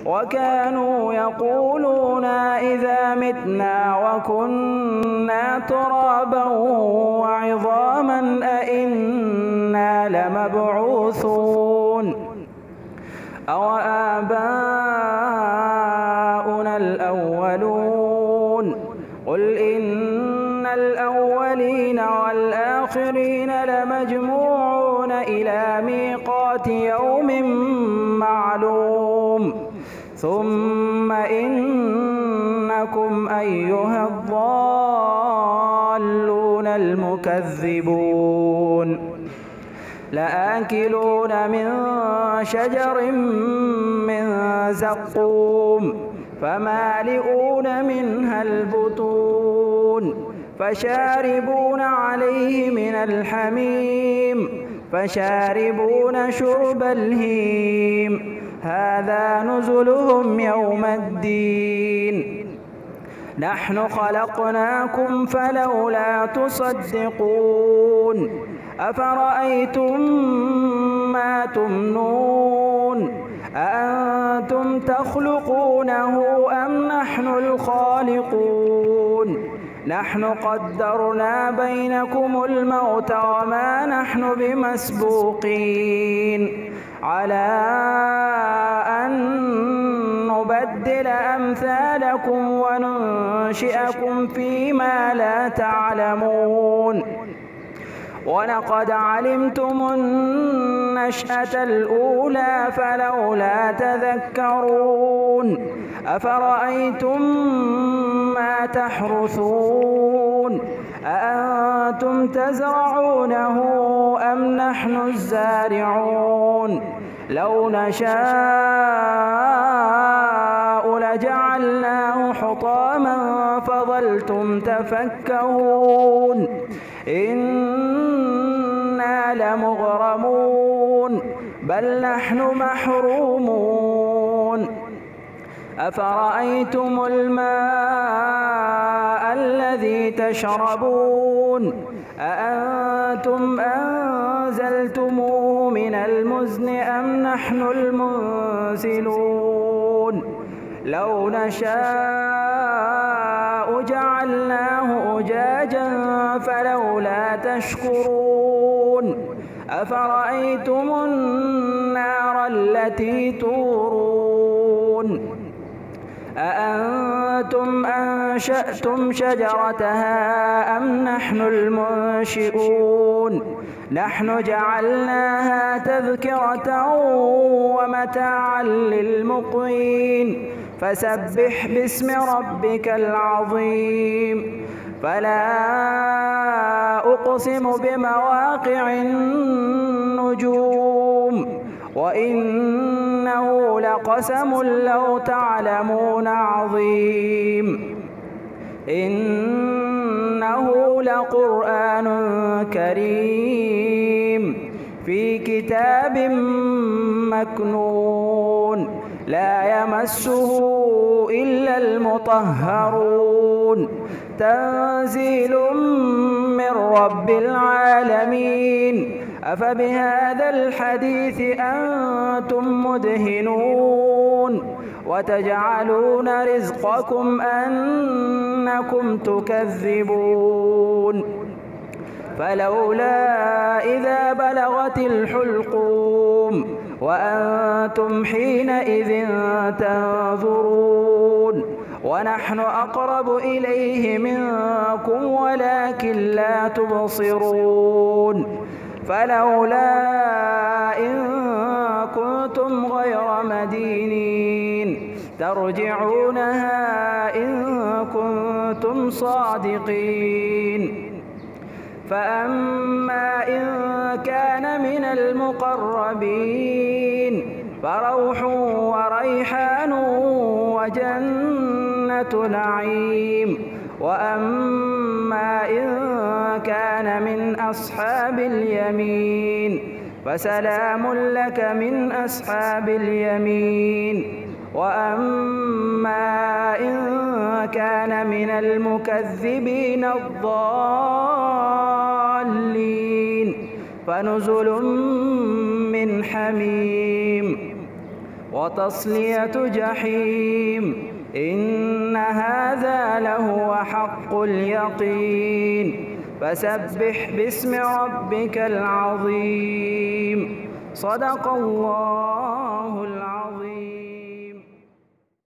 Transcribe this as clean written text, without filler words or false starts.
وكانوا يقولون إذا متنا وكنا ترابا وعظاما أئنا لمبعوثون أو آباؤنا الأولون قل إن الأولين والآخرين لمجموعون إلى ميقات يوم معلوم ثم إنكم أيها الضالون المكذبون لآكلون من شجر من زقوم فمالئون منها البطون فشاربون عليه من الحميم فشاربون شرب الهيم هذا نزلهم يوم الدين نحن خلقناكم فلولا تصدقون أفرأيتم ما تمنون أأنتم تخلقونه أم نحن الخالقون نحن قدرنا بينكم الموت وما نحن بمسبوقين على أن نبدل أمثالكم وننشئكم فيما لا تعلمون ولقد علمتم النشأة الأولى فلولا تذكرون أفرأيتم ما تحرثون أأنتم تزرعونه أم نحن الزارعون لو نشاء لجعلناه حطاما فظلتم تفكهون إنا لمغرمون بل نحن محرومون أفرأيتم الماء الذي تشربون أأنتم أنزلتموه من المزن أم نحن المنزلون لو نشاء جعلناه أجاجا فلولا تشكرون أفرأيتم النار التي تورون أأنتم أنشأتم شجرتها أم نحن المنشئون نحن جعلناها تذكرة ومتاعا للمقوين فسبح باسم ربك العظيم فلا أقسم بمواقع النجوم وإنه لقسم لو تعلمون عظيم إنه لقرآن كريم في كتاب مكنون لا يمسه إلا المطهرون تنزيل من رب العالمين أفبهذا الحديث أنتم مدهنون وتجعلون رزقكم أنكم تكذبون فلولا إذا بلغت الحلقوم وأنتم حينئذ تنظرون ونحن أقرب إليه منكم ولكن لا تبصرون فلولا إن كنتم غير مدينين ترجعونها إن كنتم صادقين فأما إن كان من المقربين فروح وريحان وجنة نعيم وأما إن كان من أصحاب اليمين فسلام لك من أصحاب اليمين وأما إن كان من المكذبين الضالين فنزل من حميم وتصلية جحيم. إن هذا لهو حق اليقين. فسبح باسم ربك العظيم. صدق الله العظيم.